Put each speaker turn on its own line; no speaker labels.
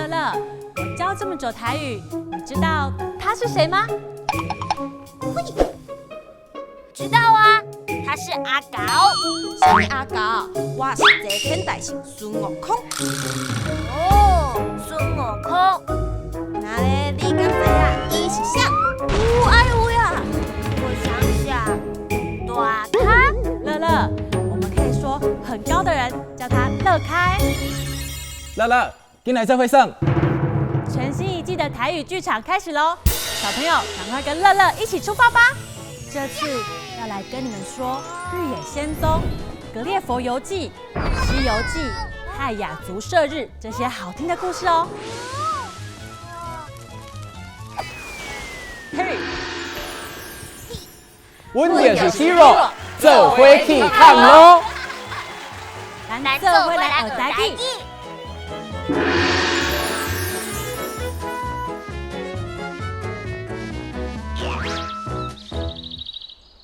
乐，我教这么久台语，你知道他是谁吗？
知道啊，他是阿搞。
什么阿搞？我是齐天大圣孙悟空。
哦，孙悟空。
那咧，你敢知影伊是啥？
哎呦呀！我想想，大咖。
乐乐，我们可以说很高的人叫他乐开。
乐乐，进来这会上。
全新一季的台语剧场开始喽！小朋友，赶快跟乐乐一起出发吧！这次要来跟你们说《日野仙踪》《格列佛游记》《西游记》《泰雅族射日》这些好听的故事哦。
嘿，阮就是虚弱，做伙去看咯。
咱做伙来学台语。